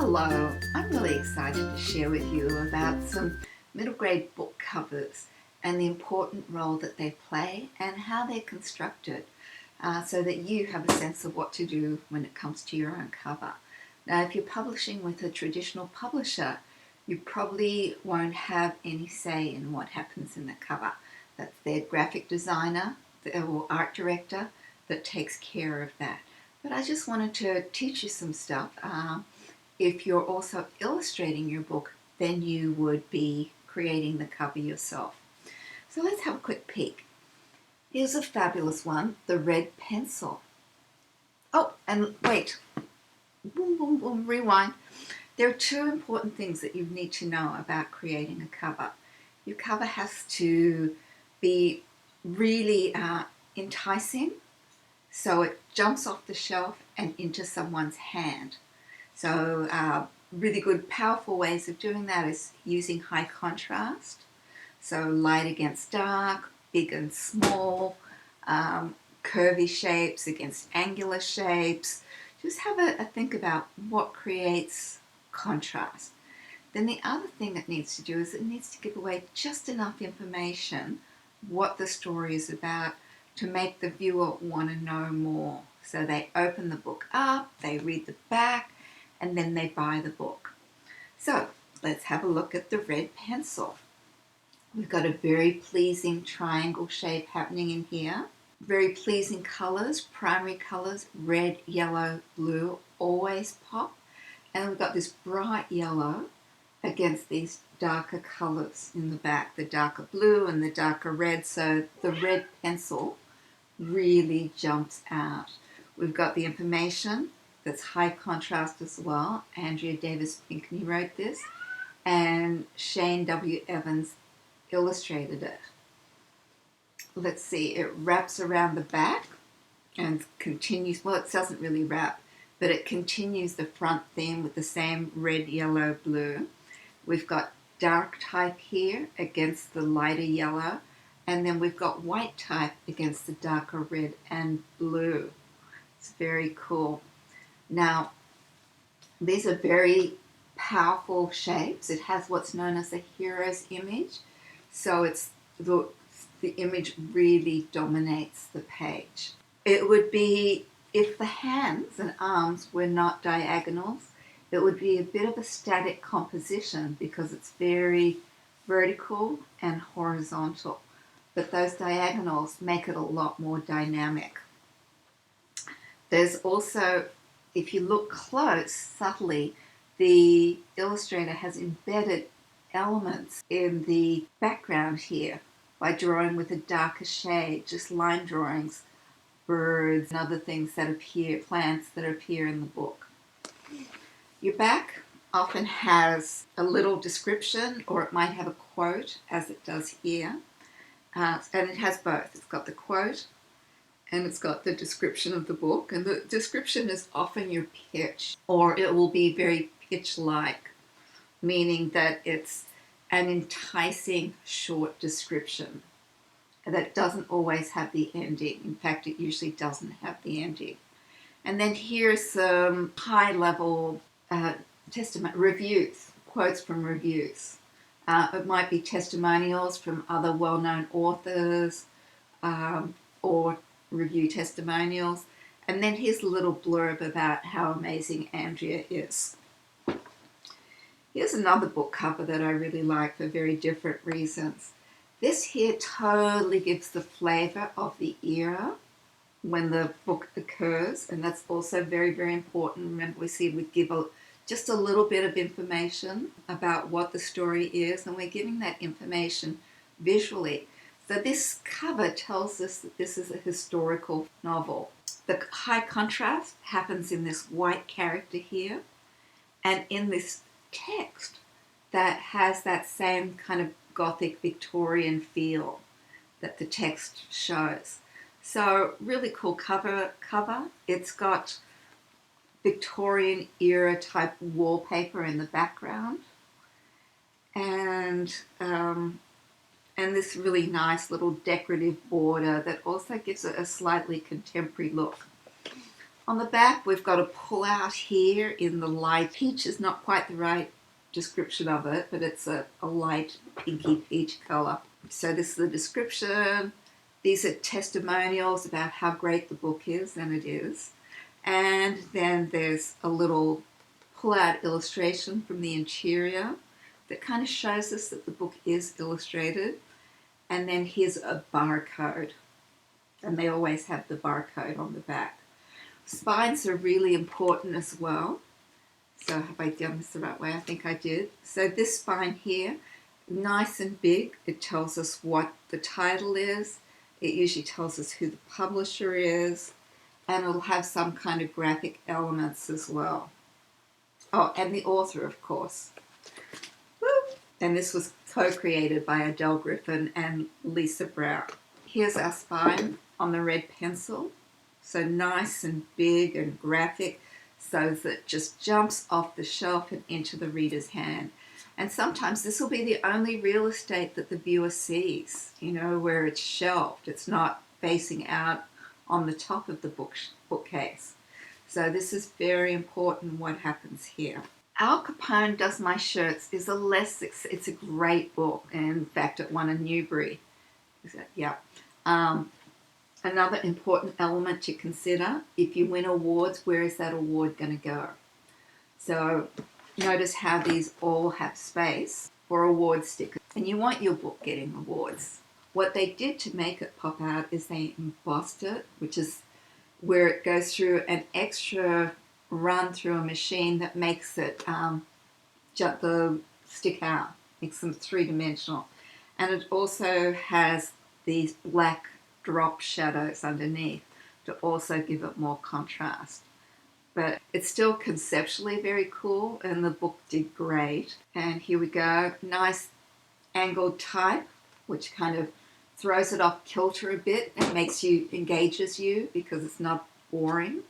Hello, I'm really excited to share with you about some middle grade book covers and the important role that they play and how they're constructed so that you have a sense of what to do when it comes to your own cover. Now, if you're publishing with a traditional publisher, you probably won't have any say in what happens in the cover. That's their graphic designer or art director that takes care of that. But I just wanted to teach you some stuff. If you're also illustrating your book, then you would be creating the cover yourself. So let's have a quick peek. Here's a fabulous one, the red pencil. Oh, and wait, boom, boom, boom, rewind. There are two important things that you need to know about creating a cover. Your cover has to be really enticing, so it jumps off the shelf and into someone's hand. So really good, powerful ways of doing that is using high contrast. So light against dark, big and small, curvy shapes against angular shapes. Just have a think about what creates contrast. Then the other thing it needs to do is it needs to give away just enough information what the story is about to make the viewer want to know more. So they open the book up, they read the back, and then they buy the book. So let's have a look at the red pencil. We've got a very pleasing triangle shape happening in here. Very pleasing colors, primary colors, red, yellow, blue, always pop. And we've got this bright yellow against these darker colors in the back, the darker blue and the darker red. So the red pencil really jumps out. We've got the information that's high contrast as well. Andrea Davis Pinkney wrote this, and Shane W. Evans illustrated it. Let's see, it wraps around the back and continues, well, it doesn't really wrap, but it continues the front theme with the same red, yellow, blue. We've got dark type here against the lighter yellow, and then we've got white type against the darker red and blue. It's very cool. Now, these are very powerful shapes. It has what's known as a hero's image. So it's the image really dominates the page. It would be, if the hands and arms were not diagonals, it would be a bit of a static composition because it's very vertical and horizontal. But those diagonals make it a lot more dynamic. There's also, if you look close, subtly, the illustrator has embedded elements in the background here by drawing with a darker shade, just line drawings, birds and other things that appear, plants that appear in the book. Your back often has a little description, or it might have a quote, as it does here. And it has both. It's got the quote and it's got the description of the book. And the description is often your pitch, or it will be very pitch-like, meaning that it's an enticing short description that doesn't always have the ending. In fact, it usually doesn't have the ending. And then here's some high-level reviews, quotes from reviews. It might be testimonials from other well-known authors or review testimonials. And then here's a little blurb about how amazing Andrea is. Here's another book cover that I really like for very different reasons. This here totally gives the flavor of the era when the book occurs, and that's also very, very important. Remember, we give just a little bit of information about what the story is, and we're giving that information visually. So this cover tells us that this is a historical novel. The high contrast happens in this white character here, and in this text that has that same kind of Gothic Victorian feel that the text shows. So really cool cover. It's got Victorian era type wallpaper in the background, and this really nice little decorative border that also gives it a slightly contemporary look. On the back, we've got a pull out here in the light peach. Is not quite the right description of it, but it's a light pinky peach color. So this is the description. These are testimonials about how great the book is, and it is. And then there's a little pull-out illustration from the interior that kind of shows us that the book is illustrated. And then here's a barcode. And they always have the barcode on the back. Spines are really important as well. So have I done this the right way? I think I did. So this spine here, nice and big. It tells us what the title is. It usually tells us who the publisher is. And it'll have some kind of graphic elements as well. Oh, and the author, of course. Woo! And this was co-created by Adele Griffin and Lisa Brown. Here's our spine on the red pencil. So nice and big and graphic, so that it just jumps off the shelf and into the reader's hand. And sometimes this will be the only real estate that the viewer sees, you know, where it's shelved. It's not facing out on the top of the bookcase. So this is very important what happens here. Al Capone Does My Shirts is it's a great book. And in fact, it won a Newbery. Is that? Yeah. Another important element to consider, if you win awards, where is that award going to go? So notice how these all have space for award stickers. And you want your book getting awards. What they did to make it pop out is they embossed it, which is where it goes through an extra run through a machine that makes it stick out, makes them three-dimensional. And it also has these black drop shadows underneath to also give it more contrast. But it's still conceptually very cool, and the book did great. And here we go, nice angled type, which kind of throws it off kilter a bit and engages you because it's not boring.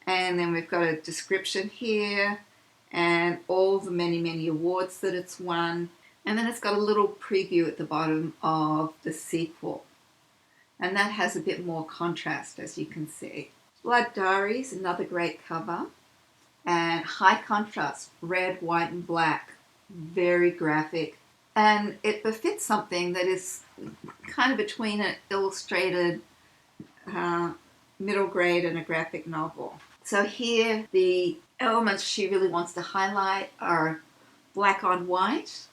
And then we've got a description here and all the many, many awards that it's won. And then it's got a little preview at the bottom of the sequel. And that has a bit more contrast, as you can see. Blood Diaries, another great cover. And high contrast, red, white, and black. Very graphic. And it befits something that is kind of between an illustrated middle grade and a graphic novel. So here, the elements she really wants to highlight are black on white,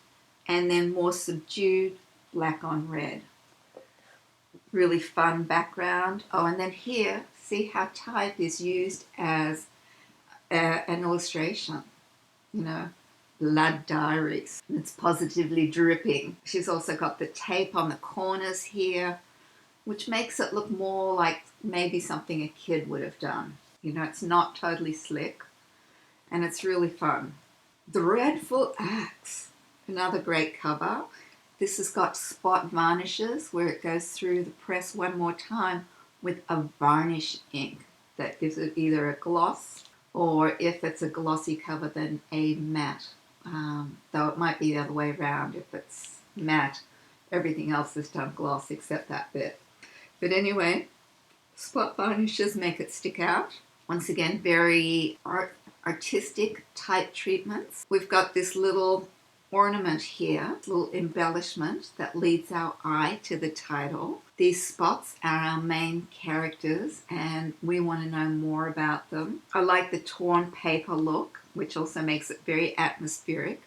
and then more subdued black on red. Really fun background. Oh, and then here, see how type is used as an illustration. You know, Blood Diaries. It's positively dripping. She's also got the tape on the corners here, which makes it look more like maybe something a kid would have done. You know, it's not totally slick, and it's really fun. The Dreadful Axe, another great cover. This has got spot varnishes where it goes through the press one more time with a varnish ink that gives it either a gloss, or if it's a glossy cover, then a matte. Though it might be the other way around. If it's matte, everything else is done gloss except that bit. But anyway, spot varnishes make it stick out. Once again, very artistic type treatments. We've got this little ornament here, little embellishment that leads our eye to the title. These spots are our main characters, and we want to know more about them. I like the torn paper look, which also makes it very atmospheric,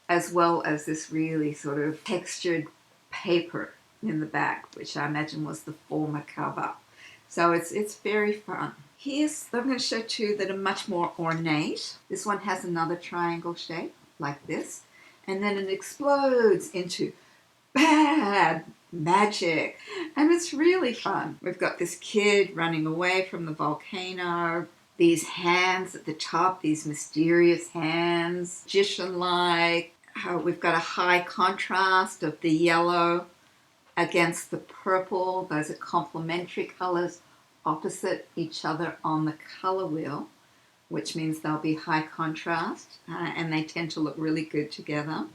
as well as this really sort of textured paper in the back, which I imagine was the former cover. So it's very fun. I'm going to show two that are much more ornate. This one has another triangle shape, like this. And then it explodes into bad magic. And it's really fun. We've got this kid running away from the volcano. These hands at the top, these mysterious hands, magician-like. We've got a high contrast of the yellow against the purple. Those are complementary colors opposite each other on the color wheel, which means they'll be high contrast, and they tend to look really good together.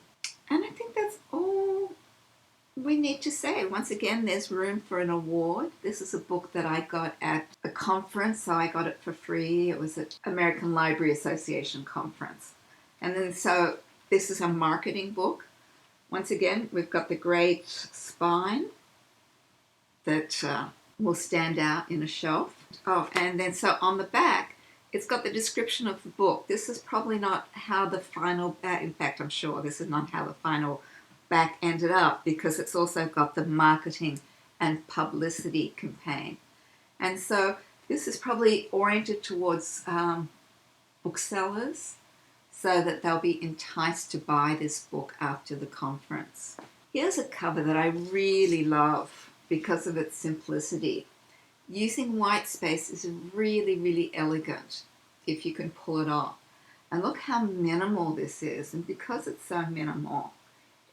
And I think that's all we need to say, once again, there's room for an award. This is a book that I got at a conference, so I got it for free. It was at American Library Association conference. And then so this is a marketing book. Once again, we've got the great spine that will stand out in a shelf. Oh, and then so on the back, it's got the description of the book. This is probably not how the final, in fact, I'm sure this is not how the final back ended up, because it's also got the marketing and publicity campaign. And so this is probably oriented towards booksellers so that they'll be enticed to buy this book after the conference. Here's a cover that I really love because of its simplicity. Using white space is really, really elegant if you can pull it off. And look how minimal this is. And because it's so minimal,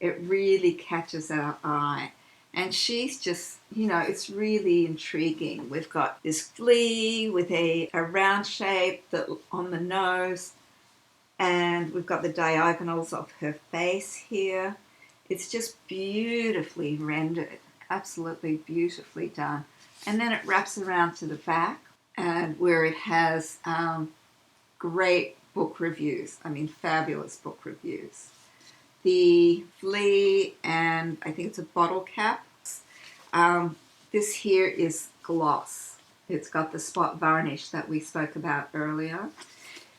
it really catches our eye. And she's just, you know, it's really intriguing. We've got this flea with a round shape that on the nose, and we've got the diagonals of her face here. It's just beautifully rendered, absolutely beautifully done. And then it wraps around to the back, and where it has great book reviews. I mean, fabulous book reviews. The flea, and I think it's a bottle cap. This here is gloss. It's got the spot varnish that we spoke about earlier.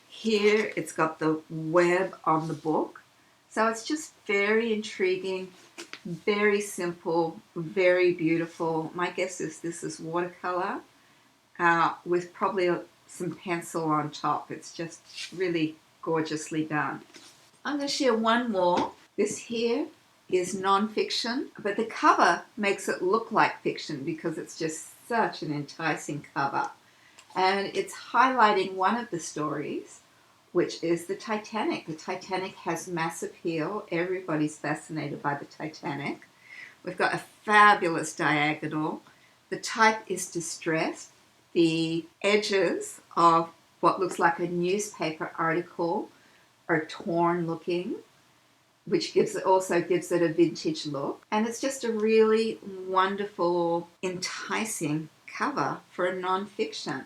Here it's got the web on the book. So it's just very intriguing, very simple, very beautiful. My guess is this is watercolor with probably some pencil on top. It's just really gorgeously done. I'm going to share one more. This here is non-fiction, but the cover makes it look like fiction because it's just such an enticing cover. And it's highlighting one of the stories, which is the Titanic. The Titanic has mass appeal. Everybody's fascinated by the Titanic. We've got a fabulous diagonal. The type is distressed. The edges of what looks like a newspaper article are torn looking, which also gives it a vintage look. And it's just a really wonderful, enticing cover for a non-fiction.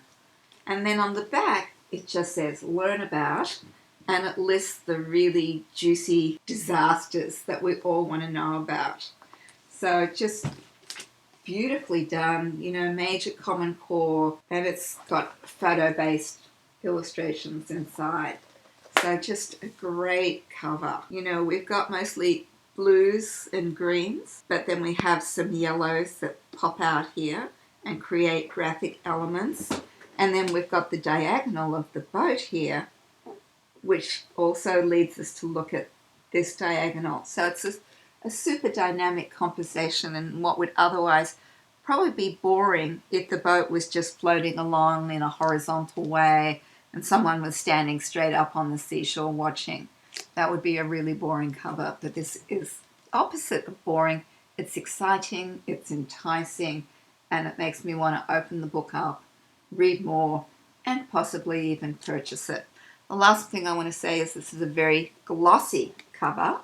And then on the back, it just says learn about, and it lists the really juicy disasters that we all want to know about. So just beautifully done, you know, major common core, and it's got photo-based illustrations inside. So just a great cover. You know, we've got mostly blues and greens, but then we have some yellows that pop out here and create graphic elements. And then we've got the diagonal of the boat here, which also leads us to look at this diagonal. So it's a super dynamic composition in what would otherwise probably be boring if the boat was just floating along in a horizontal way and someone was standing straight up on the seashore watching. That would be a really boring cover, but this is opposite of boring. It's exciting, it's enticing, and it makes me want to open the book up, read more, and possibly even purchase it. The last thing I want to say is this is a very glossy cover.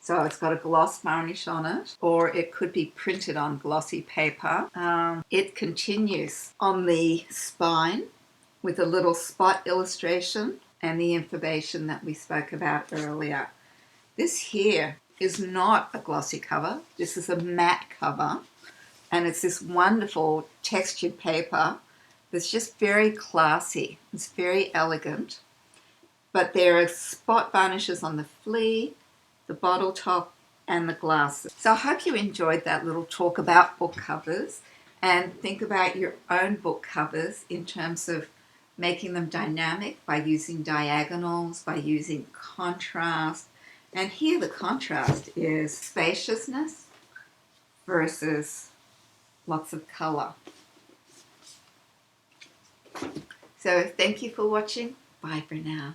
So it's got a gloss varnish on it, or it could be printed on glossy paper. It continues on the spine with a little spot illustration and the information that we spoke about earlier. This here is not a glossy cover. This is a matte cover, and it's this wonderful textured paper that's just very classy. It's very elegant, but there are spot varnishes on the flea, the bottle top, and the glasses. So I hope you enjoyed that little talk about book covers, and think about your own book covers in terms of making them dynamic by using diagonals, by using contrast. And here the contrast is spaciousness versus lots of color. So thank you for watching. Bye for now.